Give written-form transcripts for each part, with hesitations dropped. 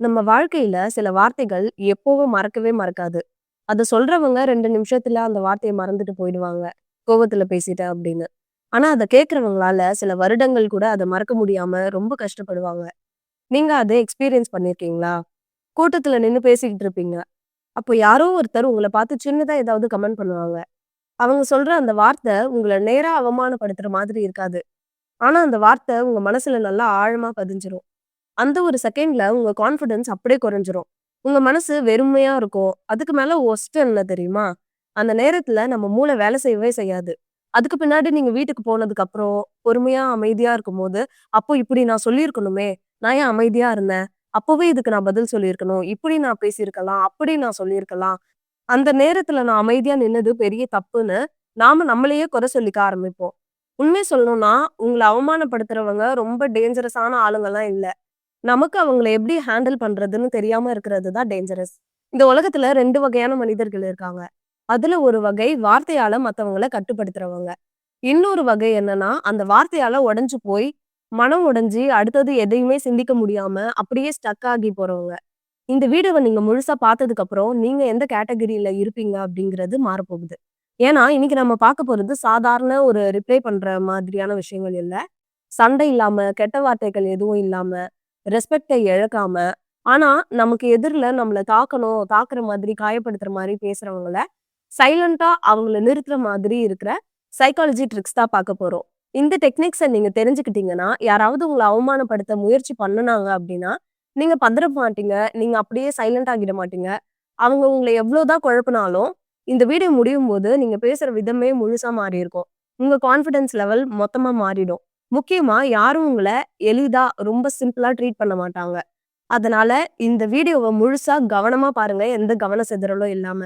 நம்ம வாழ்க்கையில சில வார்த்தைகள் எப்பவும் மறக்கவே மறக்காது. அத சொல்றவங்க 2 நிமிஷத்துல அந்த வார்த்தைய மறந்துட்டு போயிடுவாங்க. கோவத்துல பேசிட்டேன் அப்படின்னு. ஆனா அத கேட்கிறவங்களால சில வருடங்கள் கூட அத மறக்க முடியாம ரொம்ப கஷ்டப்படுவாங்க. நீங்க அத எக்ஸ்பீரியன்ஸ் பண்ணியிருக்கீங்களா? கூட்டத்துல நின்னு பேசிக்கிட்டு இருப்பீங்க. அப்போ யாரோ ஒருத்தர் உங்கள பார்த்து சின்னதா ஏதாவது கமெண்ட் பண்ணுவாங்க. அவங்க சொல்ற அந்த வார்த்தை உங்கள நேரா அவமானப்படுத்துற மாதிரி இருக்காது. ஆனா அந்த வார்த்தை உங்க மனசுல நல்லா ஆழமா பதிஞ்சிரும். அந்த ஒரு செகண்ட்ல உங்க கான்ஃபிடன்ஸ் அப்படியே குறைஞ்சிரும். உங்க மனசு வெறுமையா இருக்கும். அதுக்கு மேல ஒர்ஸ்ட் என்ன தெரியுமா? அந்த நேரத்துல நம்ம மூளை வேலை செய்யவே செய்யாது. அதுக்கு பின்னாடி நீங்க வீட்டுக்கு போனதுக்கு அப்புறம், பொறுமையா அமைதியா இருக்கும்போது, "அப்போ இப்படி நான் சொல்லியிருக்கணுமே! நான் ஏன் அமைதியா இருந்தேன்? அப்பவே இதுக்கு நான் பதில் சொல்லியிருக்கணும். இப்படி நான் பேசியிருக்கலாம். அப்படி நான் சொல்லியிருக்கலாம்." அந்த நேரத்துல நான் அமைதியா நின்னது பெரிய தப்புன்னு, நாம நம்மளையே குறை சொல்லிக்க ஆரம்பிப்போம். உண்மைய சொல்லணும்னா, உங்கள அவமானப்படுத்துறவங்க ரொம்ப டேஞ்சரஸான ஆளுங்கலாம் இல்ல. நமக்கு அவங்கள எப்படி ஹேண்டில் பண்றதுன்னு தெரியாம இருக்கிறது தான் டேஞ்சரஸ். இந்த உலகத்துல 2 வகையான மனிதர்கள் இருக்காங்க. அதுல ஒரு வகை வார்த்தையால மத்தவங்கள கட்டுப்படுத்துறவங்க. இன்னொரு வகை என்னன்னா, அந்த வார்த்தையால உடைஞ்சு போய், மனம் உடைஞ்சு அடுத்தது எதையுமே சிந்திக்க முடியாம அப்படியே ஸ்டக் ஆகி போறவங்க. இந்த வீடியோவ நீங்க முழுசா பார்த்ததுக்கு அப்புறம், நீங்க எந்த கேட்டகரியில இருப்பீங்க அப்படிங்கிறது மாறப்போகுது. ஏன்னா, இன்னைக்கு நம்ம பார்க்க போறது சாதாரண ஒரு ரிப்ளை பண்ற மாதிரியான விஷயங்கள் இல்ல. சண்டை இல்லாம, கெட்ட வார்த்தைகள் எதுவும் இல்லாம, ரெஸ்பெக்ட்ட இழக்காம, ஆனா நமக்கு எதிர்ல நம்மள தாக்கணும், தாக்குற மாதிரி, காயப்படுத்துற மாரி பேசுறவங்கள, சைலன்ட்டா அவங்கள நிறுத்துற மாதிரி இருக்கிற சைக்காலஜி ட்ரிக்ஸ் தான் பார்க்க போறோம். இந்த டெக்னிக்ஸ நீங்க தெரிஞ்சுக்கிட்டீங்கன்னா, யாராவது உங்கள அவமானப்படுத்த முயற்சி பண்ணுனாங்க அப்டின்னா, நீங்க பதற மாட்டீங்க. நீங்க அப்படியே சைலன்ட் ஆகிட மாட்டீங்க. அவங்க உங்கள எவ்ளோதான் குழப்புனாலும், இந்த வீடியோ முடியும்போது நீங்க பேசுற விதமே முழுசா மாறியிருக்கும். உங்க கான்ஃபிடன்ஸ் லெவல் மொத்தமா மாறிடும். முக்கியமா யாரும் உங்கள எளிதா, ரொம்ப சிம்பிளா ட்ரீட் பண்ண மாட்டாங்க. அதனால இந்த வீடியோவ முழுசா கவனமா பாருங்க. எந்த கவன சிதறலும் இல்லாம.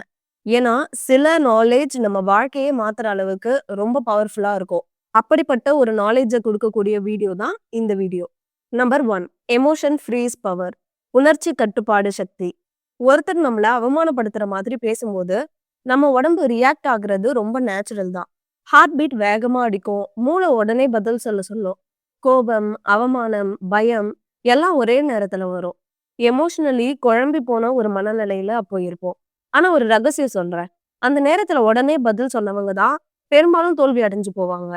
ஏன்னா, சில நாலேட்ஜ் நம்ம வாழ்க்கையே மாத்துற அளவுக்கு ரொம்ப பவர்ஃபுல்லா இருக்கும். அப்படிப்பட்ட ஒரு நாலேட்ஜ குடுக்கக்கூடிய வீடியோ தான் இந்த video. Number 1 emotion freeze power. உணர்ச்சி கட்டுப்பாடு சக்தி. ஒருத்தர் நம்மள அவமானப்படுத்துற மாதிரி பேசும்போது, நம்ம உடம்பு ரியாக்ட் ஆகுறது ரொம்ப நேச்சுரல் தான். ஹார்ட் பீட் வேகமா அடிக்கும். மூளை உடனே பதில் சொல்ல சொல்லும். கோபம், அவமானம், பயம் எல்லாம் ஒரே நேரத்துல வரும். எமோஷனலி குழம்பி போன ஒரு மனநிலையில அப்போ இருப்போம். ஆனா ஒரு ரகசியம் சொல்றேன். அந்த நேரத்துல உடனே பதில் சொன்னவங்க தான் பெரும்பாலும் தோல்வி அடைஞ்சு போவாங்க.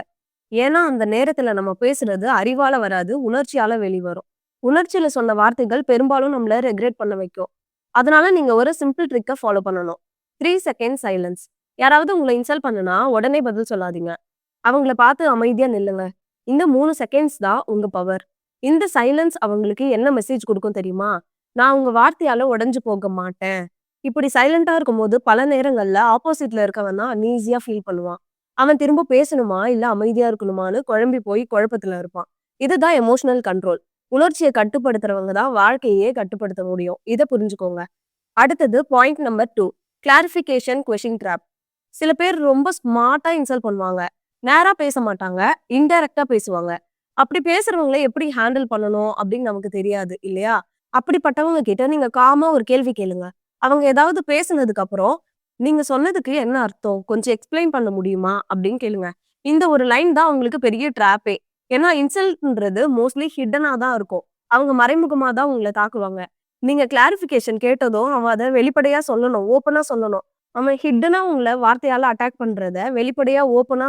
ஏன்னா அந்த நேரத்துல நம்ம பேசுறது அறிவால வராது, உணர்ச்சியால வெளிவரும். உணர்ச்சியில சொன்ன வார்த்தைகள் பெரும்பாலும் நம்மள ரெக்ரெட் பண்ண வைக்கும். அதனால நீங்க ஒரு சிம்பிள் ட்ரிக்க ஃபாலோ பண்ணணும். 3 செகண்ட் சைலன்ஸ். யாராவது உங்கள இன்சல்ட் பண்ணுனா உடனே பதில் சொல்லாதீங்க. அவங்கள பார்த்து அமைதியா நில்லுங்க. இந்த 3 செகண்ட்ஸ் தான் உங்க பவர். இந்த சைலன்ஸ் அவங்களுக்கு என்ன மெசேஜ் குடுக்கும் தெரியுமா? நான் உங்க வார்த்தையால உடைஞ்சு போக மாட்டேன். இப்படி சைலன்ட்டா இருக்கும்போது பல நேரங்கள்ல ஆப்போசிட்ல இருக்கவன் தான் அன்ஈஸியா ஃபீல் பண்ணுவான். அவன் திரும்ப பேசணுமா? இல்ல அமைதியா இருக்கணுமான்னு குழம்பி போய் குழப்பத்துல இருப்பான். இதுதான் எமோஷனல் கண்ட்ரோல். உணர்ச்சிய கட்டுப்படுத்துறவங்க தான் வாழ்க்கையே கட்டுப்படுத்த முடியும். இத புரிஞ்சுக்கோங்க. அடுத்தது point number 2 clarification question drop. சில பேர் ரொம்ப ஸ்மார்ட்டா இன்சல்ட் பண்ணுவாங்க. நேரா பேச மாட்டாங்க. இன்டைரக்ட்டா பேசுவாங்க. அப்படி பேசுறவங்கள எப்படி ஹேண்டில் பண்ணணும் அப்படின்னு நமக்கு தெரியாது இல்லையா? அப்படிப்பட்டவங்க கிட்ட நீங்க காமா ஒரு கேள்வி கேளுங்க. அவங்க ஏதாவது பேசுனதுக்கு அப்புறம், "நீங்க சொன்னதுக்கு என்ன அர்த்தம்? கொஞ்சம் எக்ஸ்பிளைன் பண்ண முடியுமா?" அப்படின்னு கேளுங்க. இந்த ஒரு லைன் தான் அவங்களுக்கு பெரிய ட்ராப்பே. ஏன்னா இன்சல்ட்ன்றது மோஸ்ட்லி ஹிட்டனா தான் இருக்கும். அவங்க மறைமுகமா தான் உங்கள தாக்குவாங்க. நீங்க கிளாரிஃபிகேஷன் கேட்டதும் அவன் அத வெளிப்படையா சொல்லணும். ஓப்பனா சொல்லணும். அவன் ஹிட்டனா உங்கள வார்த்தையால அட்டாக் பண்றத வெளிப்படையா ஓப்பனா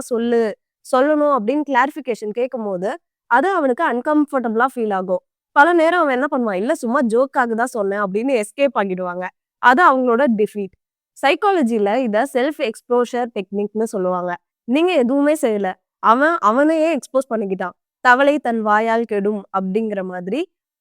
சொல்லணும் அப்படின்னு கிளாரிஃபிகேஷன் கேட்கும்போது, அது அவனுக்கு அன்கம்ஃபர்டபுளா ஃபீல் ஆகும். பல நேரம் அவன் என்ன பண்ணுவான், "இல்ல சும்மா ஜோக்காக தான் சொன்னேன்" அப்படின்னு எஸ்கேப் ஆகிடுவாங்க. அது அவங்களோட டிஃபீட். சைக்காலஜில இத செல்ஃப் எக்ஸ்போஷர் டெக்னிக்ன்னு சொல்லுவாங்க. நீங்க எதுவுமே செய்யல. அவன் அவனையே எக்ஸ்போஸ் பண்ணிக்கிட்டான். "தவளை தன் வாயால் கெடும்" அப்படிங்கிற மாதிரி.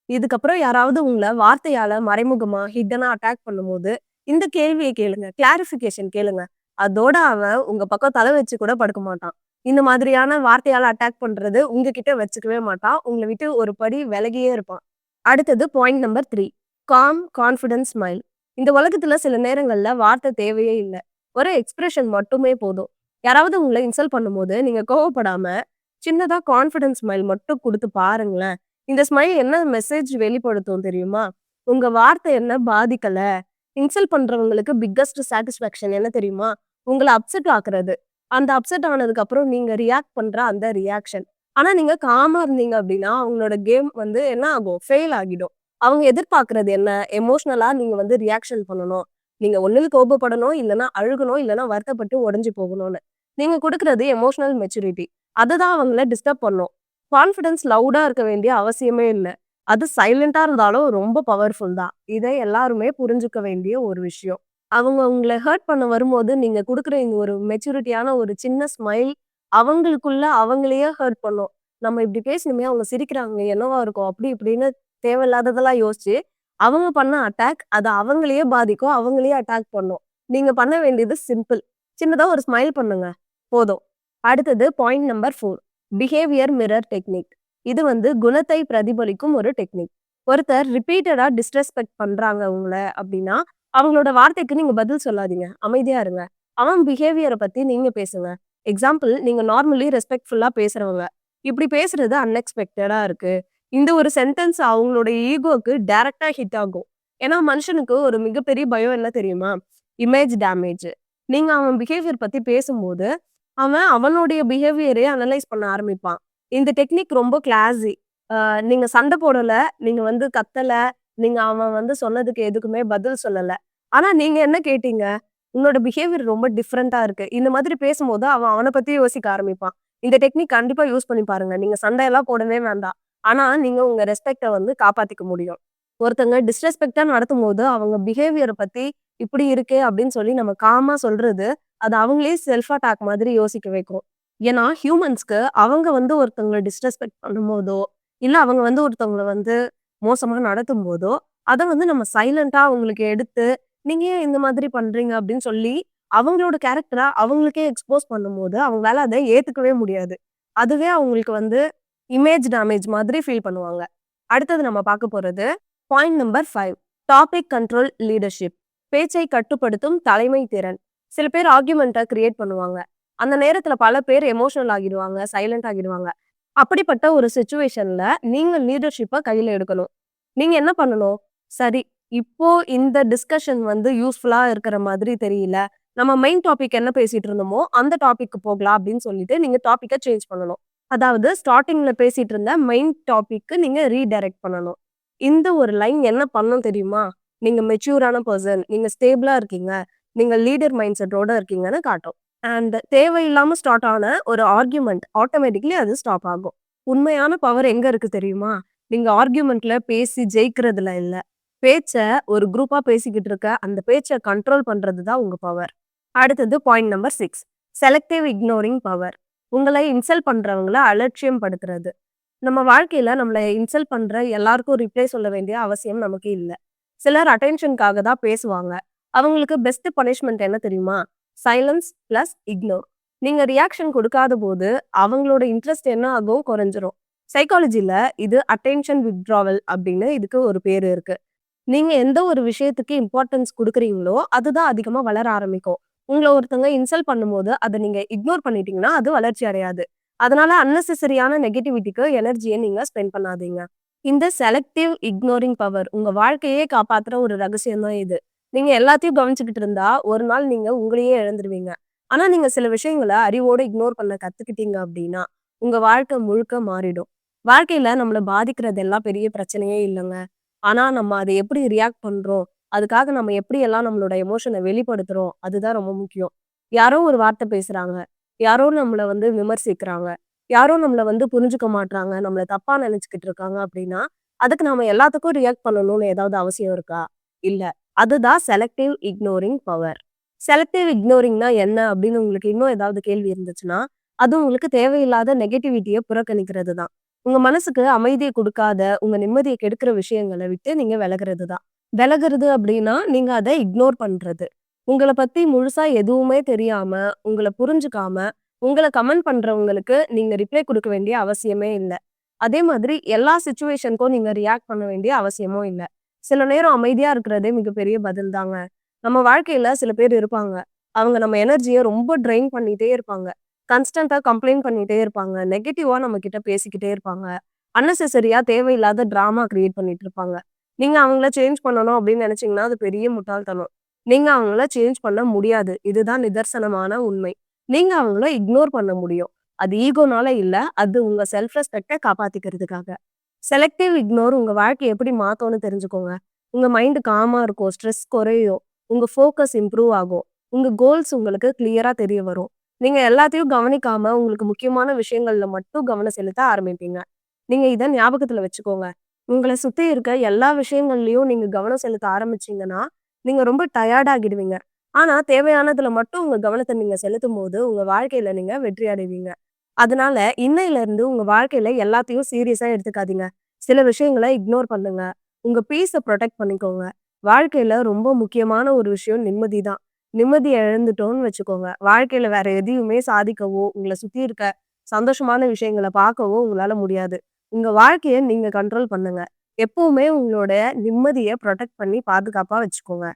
இதுக்கப்புறம் யாராவது உங்கள வார்த்தையால மறைமுகமா, ஹிட்டனா அட்டாக் பண்ணும்போது, இந்த கேள்விய கேளுங்க. கிளாரிஃபிகேஷன் கேளுங்க. அதோட அவன் உங்க பக்கம் தல வச்சு கூட படுக்க மாட்டான். இந்த மாதிரியான வார்த்தையால அட்டாக் பண்றது உங்ககிட்ட வச்சுக்கவே மாட்டான். உங்கள விட்டு ஒரு படி விலகியே இருப்பான். அடுத்தது point number 3 com confidence smile. இந்த உலகத்துல சில நேரங்கள்ல வார்த்தை தேவையே இல்ல. ஒரு எக்ஸ்பிரஷன் மட்டுமே போதும். யாராவது உங்கள இன்சல்ட் பண்ணும்போது, நீங்க கோவப்படாம, சின்னதா கான்ஃபிடன்ஸ் ஸ்மைல் மட்டும் குடுத்து பாருங்களேன். இந்த ஸ்மைல் என்ன மெசேஜ் வெளிப்படுத்தும் தெரியுமா? உங்க வார்த்தை என்ன பாதிக்கல. இன்சல்ட் பண்றவங்களுக்கு பிக்கஸ்ட் சாட்டிஸ்ஃபேக்ஷன் என்ன தெரியுமா? உங்கள அப்செட் ஆக்குறது. அந்த அப்செட் ஆனதுக்கு அப்புறம் நீங்க ரியாக்ட் பண்ற அந்த ரியாக்ஷன். ஆனா நீங்க காமா இருந்தீங்க அப்டின்னா, அவங்களோட கேம் வந்து என்ன ஆகும்? ஃபெயில் ஆகிடும். அவங்க எதிர்பார்க்கிறது என்ன? எமோஷனலா நீங்க வந்து ரியாக்ஷன் பண்ணணும். நீங்க ஒண்ணுல கோபப்படணும், இல்லன்னா அழுகணும், இல்லன்னா வருத்தப்பட்டு உடைஞ்சு போகணும்னு. நீங்க குடுக்குறது எமோஷனல் மெச்சூரிட்டி. அதுதான் அவங்கள டிஸ்டர்ப் பண்ணும். கான்ஃபிடன்ஸ் லவுடா இருக்க வேண்டிய அவசியமே இல்ல. அது சைலன்ட்டா இருந்தாலும் ரொம்ப பவர்ஃபுல் தான். இதை எல்லாருமே புரிஞ்சுக்க வேண்டிய ஒரு விஷயம். அவங்க உங்கள ஹர்ட் பண்ண வரும்போது, நீங்க குடுக்குற இந்த ஒரு மெச்சூரிட்டியான ஒரு சின்ன ஸ்மைல், அவங்களுக்குள்ள அவங்களையே ஹர்ட் பண்ணும். நம்ம இப்படி பேசினோமே, அவங்க சிரிக்கிறாங்க, என்னவா இருக்கும்? அப்படி இப்படின்னு தேவையில்லாததெல்லாம் யோசிச்சு, அவங்க பண்ண அட்டாக், அது அவங்களையே பாதிக்கும். அவங்களையே அட்டாக் பண்ணும். நீங்க பண்ண வேண்டியது சிம்பிள். சின்னதா ஒரு ஸ்மைல் பண்ணுங்க. போதும். அடுத்தது point number 4 behaviour mirror technique. இது வந்து குணத்தை பிரதிபலிக்கும் ஒரு டெக்னிக். ஒருத்தர் ரிப்பீட்டடா டிஸ்ரெஸ்பெக்ட் பண்றாங்க உங்கள அப்படின்னா, அவங்களோட வார்த்தைக்கு நீங்க பதில் சொல்லாதீங்க. அமைதியா இருங்க. அவன் பிஹேவியர பத்தி நீங்க பேசுங்க. எக்ஸாம்பிள் நீங்க நார்மலி ரெஸ்பெக்ட்ஃபுல்லா பேசுறவங்க. இப்படி பேசுறது அன்எக்ஸ்பெக்டடா இருக்கு. இந்த ஒரு சென்டென்ஸ் அவங்களோட ஈகோக்கு டைரக்ட்டா ஹிட் ஆகும். ஏன்னா மனுஷனுக்கு ஒரு மிகப்பெரிய பயம் என்ன தெரியுமா? Image damage. நீங்க அவன் பிஹேவியர் பத்தி பேசும்போது, அவன் அவனுடைய பிஹேவியரயே அனலைஸ் பண்ண ஆரம்பிப்பான். இந்த டெக்னிக் ரொம்ப கிளாஸி. நீங்க சண்டை போடல, நீங்க வந்து கத்தல, நீங்க அவன் வந்து சொன்னதுக்கு எதுக்குமே பதில் சொல்லல. ஆனா நீங்க என்ன கேட்டீங்க? உன்னோட பிஹேவியர் ரொம்ப டிஃபரெண்ட்டா இருக்கு. இந்த மாதிரி பேசும்போது அவன் அவன பத்தி யோசிக்க ஆரம்பிப்பான். இந்த டெக்னிக் கண்டிப்பா யூஸ் பண்ணி பாருங்க. நீங்க சண்டையெல்லாம் போடவே வேண்டாம். ஆனா நீங்க உங்க ரெஸ்பெக்ட்ட வந்து காப்பாத்திக்க முடியும். ஒருத்தங்க டிஸ்ரெஸ்பெக்ட்டா நடத்தும்போது, அவங்க பிஹேவியர பத்தி இப்படி இருக்கே அப்படின்னு சொல்லி நம்ம காமா சொல்றது, அது அவங்களே செல்ஃப் அட்டாக் மாதிரி யோசிக்க வைக்கும். ஏன்னா ஹியூமன்ஸ்க்கு அவங்க வந்து ஒருத்தவங்கள டிஸ்ரெஸ்பெக்ட் பண்ணும்போதோ, இல்ல அவங்க வந்து ஒருத்தவங்கள வந்து மோசமா நடத்தும்போதோ, அத வந்து நம்ம சைலன்ட்டா அவங்களுக்கு எடுத்து, "நீங்க ஏன் இந்த மாதிரி பண்றீங்க?" அப்படின்னு சொல்லி, அவங்களோட கேரக்டர அவங்களுக்கே எக்ஸ்போஸ் பண்ணும்போது, அவங்களால அத ஏத்துக்கவே முடியாது. அதுவே அவங்களுக்கு வந்து இமேஜ் டேமேஜ் மாதிரி ஃபீல் பண்ணுவாங்க. அடுத்தது நம்ம பார்க்க போறது, point number 5 topic control leadership. பேச்சை கட்டுப்படுத்தும் தலைமை திறன். சில பேர் ஆர்கியூமென்ட்ட கிரியேட் பண்ணுவாங்க. அந்த நேரத்துல பல பேர் எமோஷனல் ஆகிடுவாங்க, சைலன்ட் ஆகிடுவாங்க. அப்படிப்பட்ட ஒரு சிச்சுவேஷன்ல நீங்க லீடர்ஷிப்ப கையில எடுக்கணும். நீங்க என்ன பண்ணணும்? சரி, இப்போ இந்த டிஸ்கஷன் வந்து யூஸ்ஃபுல்லா இருக்கிற மாதிரி தெரியல. நம்ம மெயின் டாபிக் என்ன பேசிட்டு இருந்தோமோ, அந்த டாபிக்கு போகலாம் அப்படின்னு சொல்லிட்டு நீங்க டாபிக்க சேஞ்ச் பண்ணணும். அதாவது ஸ்டார்ட்டிங்ல பேசிட்டு இருந்த மெயின் டாபிக்கு நீங்க ரீடைரக்ட் பண்ணணும். இந்த ஒரு லைன் என்ன பண்ணும் தெரியுமா? நீங்க மெச்சூரான பெர்சன், நீங்க ஸ்டேபிளா இருக்கீங்க, நீங்க லீடர் மைண்ட் செட்டோட இருக்கீங்கன்னு காட்டும். அண்ட் தேவையில்லாம ஸ்டார்ட் ஆன ஒரு ஆர்கியூமென்ட் ஆட்டோமேட்டிக்கலி அது ஸ்டாப் ஆகும். உண்மையான பவர் எங்க இருக்கு தெரியுமா? நீங்க ஆர்கியூமென்ட்ல பேசி ஜெயிக்கிறதுல இல்ல. பேச்ச ஒரு குரூப்பா பேசிக்கிட்டு இருக்க, அந்த பேச்ச கண்ட்ரோல் பண்றது தான் உங்க பவர். அடுத்தது point number 6 selective ignoring power. உங்கள இன்சல்ட் பண்றவங்கள அலட்சியம் படுத்துறது. நம்ம வாழ்க்கையில நம்மள இன்சல்ட் பண்ற எல்லாருக்கும் ரிப்ளை சொல்ல வேண்டிய அவசியம் நமக்கு இல்ல. சிலர் அட்டென்ஷன்க்காக தான் பேசுவாங்க. அவங்களுக்கு பெஸ்ட் பனிஷ்மென்ட் என்ன தெரியுமா? Silence plus ignore. நீங்க ரியாக்ஷன் கொடுக்காத போது அவங்களோட இன்ட்ரெஸ்ட் என்ன ஆகும்? குறைஞ்சிரும். சைக்காலஜில இது அட்டென்ஷன் வித்ட்ராவல் அப்படின்னு இதுக்கு ஒரு பேரு இருக்கு. நீங்க எந்த ஒரு விஷயத்துக்கு இம்பார்ட்டன்ஸ் குடுக்குறீங்களோ, அதுதான் அதிகமா வளர ஆரம்பிக்கும். உங்கள ஒருத்தவங்க இன்சல்ட் பண்ணும்போது, அத நீங்க இக்னோர் பண்ணிட்டீங்கன்னா, அது வளர்ச்சி அடையாது. அதனால அன்னெசசரியான நெகட்டிவிட்டிக்கு எனர்ஜிய நீங்க ஸ்பெண்ட் பண்ணாதீங்க. இந்த செலக்டிவ் இக்னோரிங் பவர் உங்க வாழ்க்கையே காப்பாத்துற ஒரு ரகசியம் தான் இது. நீங்க எல்லாத்தையும் கவனிச்சுக்கிட்டு இருந்தா, ஒரு நாள் நீங்க உங்களையே இழந்துருவீங்க. ஆனா, நீங்க சில விஷயங்கள அறிவோட இக்னோர் பண்ண கத்துக்கிட்டீங்க அப்டின்னா, உங்க வாழ்க்கை முழுக்க மாறிடும். வாழ்க்கையில நம்மள பாதிக்கிறது எல்லாம் பெரிய பிரச்சனையே இல்லங்க. ஆனா, நம்ம அத எப்படி ரியாக்ட் பண்றோம்? அதுக்காக நம்ம எப்படியெல்லாம் நம்மளோட எமோஷன வெளிப்படுத்துறோம்? அதுதான் ரொம்ப முக்கியம். யாரோ ஒரு வார்த்தை பேசுறாங்க. யாரோ நம்மள வந்து விமர்சிக்கிறாங்க. யாரோ நம்மள வந்து புரிஞ்சுக்க மாட்றாங்க. நம்மள தப்பா நெனச்சுக்கிட்டு இருக்காங்க அப்படின்னா, அதுக்கு நாம எல்லாத்துக்கும் ரியாக்ட் பண்ணணும்னு ஏதாவது அவசியம் இருக்கா? இல்ல. அதுதான் செலக்டிவ் இக்னோரிங் பவர். செலக்டிவ் இக்னோரிங்னா என்ன அப்படின்னு உங்களுக்கு இன்னும் ஏதாவது கேள்வி இருந்துச்சுன்னா, அது உங்களுக்கு தேவையில்லாத நெகட்டிவிட்டிய புறக்கணிக்கிறது தான். உங்க மனசுக்கு அமைதிய குடுக்காத, உங்க நிம்மதிய கெடுக்கிற விஷயங்கள விட்டு நீங்க விலகுறது தான். விலகுறது அப்படின்னா, நீங்க அத இக்னோர் பண்றது. உங்கள பத்தி முழுசா எதுவுமே தெரியாம, உங்கள புரிஞ்சுக்காம, உங்கள கமெண்ட் பண்றவங்களுக்கு நீங்க ரிப்ளை குடுக்க வேண்டிய அவசியமே இல்ல. அதே மாதிரி எல்லா சிச்சுவேஷனுக்கும் நீங்க ரியாக்ட் பண்ண வேண்டிய அவசியமும் இல்ல. சில நேரம் அமைதியா இருக்கிறதே மிகப்பெரிய பதில் தாங்க. நம்ம வாழ்க்கையில சில பேர் இருப்பாங்க. அவங்க நம்ம எனர்ஜிய ரொம்ப ட்ரெயின் பண்ணிட்டே இருப்பாங்க. கான்ஸ்டன்ட்டா கம்ப்ளைண்ட் பண்ணிட்டே இருப்பாங்க. நெகட்டிவா நம்ம கிட்ட பேசிக்கிட்டே இருப்பாங்க. அன்னெசெசரியா தேவையில்லாத டிராமா கிரியேட் பண்ணிட்டு இருப்பாங்க. நீங்க அவங்கள சேஞ்ச் பண்ணணும் அப்படின்னு நினைச்சீங்கன்னா, அது பெரிய முட்டாள்தனம். நீங்க அவங்கள சேஞ்ச் பண்ண முடியாது. இதுதான் நிதர்சனமான உண்மை. நீங்க அவங்கள இக்னோர் பண்ண முடியும். அது ஈகோனால இல்ல. அது உங்க செல்ஃப் ரெஸ்பெக்ட்ட காப்பாத்திக்கிறதுக்காக. செலக்டிவ் இக்னோர் உங்க வாழ்க்கைய எப்படி மாத்தும்னு தெரிஞ்சுக்கோங்க. உங்க மைண்ட் காமா இருக்கும். ஸ்ட்ரெஸ் குறையும். உங்க ஃபோக்கஸ் இம்ப்ரூவ் ஆகும். உங்க கோல்ஸ் உங்களுக்கு கிளியரா தெரிய வரும். நீங்க எல்லாத்தையும் கவனிக்காம, உங்களுக்கு முக்கியமான விஷயங்கள்ல மட்டும் கவனம் செலுத்த ஆரம்பிப்பீங்க. நீங்க இத ஞாபகத்துல வச்சுக்கோங்க. உங்கள சுத்தி இருக்க எல்லா விஷயங்கள்லயும் நீங்க கவனம் செலுத்த ஆரம்பிச்சீங்கன்னா, நீங்க ரொம்ப டயர்ட் ஆகிடுவீங்க. ஆனா, தேவையானதுல மட்டும் உங்க கவனத்த நீங்க செலுத்தும்போது, உங்க வாழ்க்கையில நீங்க வெற்றி அடைவீங்க. அதனால இன்னையில இருந்து உங்க வாழ்க்கையில எல்லாத்தையும் சீரியஸா எடுத்துக்காதீங்க. சில விஷயங்கள இக்னோர் பண்ணுங்க. உங்க பீஸ புரொடெக்ட் பண்ணிக்கோங்க. வாழ்க்கையில ரொம்ப முக்கியமான ஒரு விஷயம் நிம்மதி தான். நிம்மதிய இழந்துட்டோம்னு வச்சுக்கோங்க, வாழ்க்கையில வேற எதையுமே சாதிக்கவோ, உங்கள சுத்தி இருக்க சந்தோஷமான விஷயங்கள பார்க்கவோ உங்களால முடியாது. உங்க வாழ்க்கைய நீங்க கண்ட்ரோல் பண்ணுங்க. எப்பவுமே உங்களோட நிம்மதிய புரொடெக்ட் பண்ணி பாதுகாப்பா வச்சுக்கோங்க.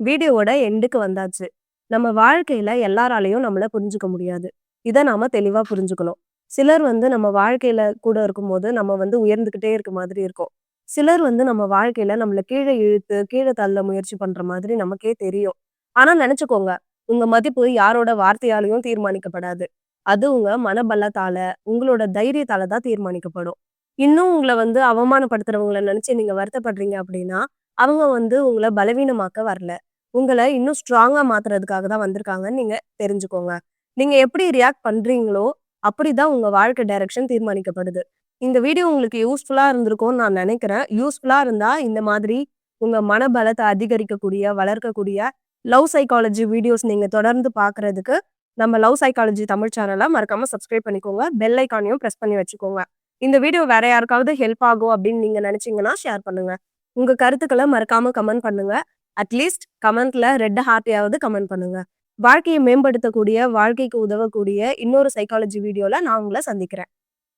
வீடியோவோட எண்டுக்கு வந்தாச்சு. நம்ம வாழ்க்கையில எல்லாராலயும் நம்மள புரிஞ்சுக்க முடியாது. இத நாம தெளிவா புரிஞ்சுக்கணும். சிலர் நம்ம வாழ்க்கையில கூட இருக்கும்போது, நம்ம உயர்ந்துகிட்டே இருக்க மாதிரி இருக்கும். சிலர் நம்ம வாழ்க்கையில நம்மள கீழ இழுத்து, கீழ தள்ள முயற்சி பண்ற மாதிரி நமக்கே தெரியும். ஆனா நெனச்சுக்கோங்க, உங்க மதிப்பு யாரோட வார்த்தையாலயும் தீர்மானிக்கப்படாது. அது உங்க மனபலத்தால, உங்களோட தைரியத்தால தான் தீர்மானிக்கப்படும். இன்னும் உங்கள அவமானப்படுத்துறவங்கள நெனச்சு நீங்க வருத்தப்படுறீங்க அப்டின்னா, அவங்க உங்கள பலவீனமாக்க வரல. உங்கள இன்னும் ஸ்ட்ராங்கா மாத்துறதுக்காக தான் வந்திருக்காங்கன்னு நீங்க தெரிஞ்சுக்கோங்க. நீங்க எப்படி ரியாக்ட் பண்றீங்களோ, அப்படிதான் உங்க வாழ்க்கை டைரக்ஷன் தீர்மானிக்கப்படுது. இந்த வீடியோ உங்களுக்கு யூஸ்ஃபுல்லா இருந்திருக்கும்னு நான் நெனைக்கிறேன். யூஸ்ஃபுல்லா இருந்தா இந்த மாதிரி உங்க மனபலத்த அதிகரிக்கக்கூடிய, வளர்க்கக்கூடிய லவ் சைக்காலஜி வீடியோஸ் நீங்க தொடர்ந்து பார்க்கறதுக்கு, நம்ம லவ் சைக்காலஜி தமிழ் சேனல மறக்காம சப்ஸ்கிரைப் பண்ணிக்கோங்க. பெல் ஐகானையும் பிரஸ் பண்ணி வச்சுக்கோங்க. இந்த வீடியோ வேற யாருக்காவது ஹெல்ப் ஆகும் அப்படின்னு நீங்க நெனைச்சீங்கன்னா ஷேர் பண்ணுங்க. உங்க கருத்துக்கள மறக்காம கமெண்ட் பண்ணுங்க. அட்லீஸ்ட் கமெண்ட்ல ரெட் ஹார்ட்யாவது கமெண்ட் பண்ணுங்க. வாழ்க்கைய மேம்படுத்தக்கூடிய, வாழ்க்கைக்கு உதவக்கூடிய இன்னொரு சைக்காலஜி வீடியோல நான் உங்கள சந்திக்கிறேன்.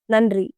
நன்றி.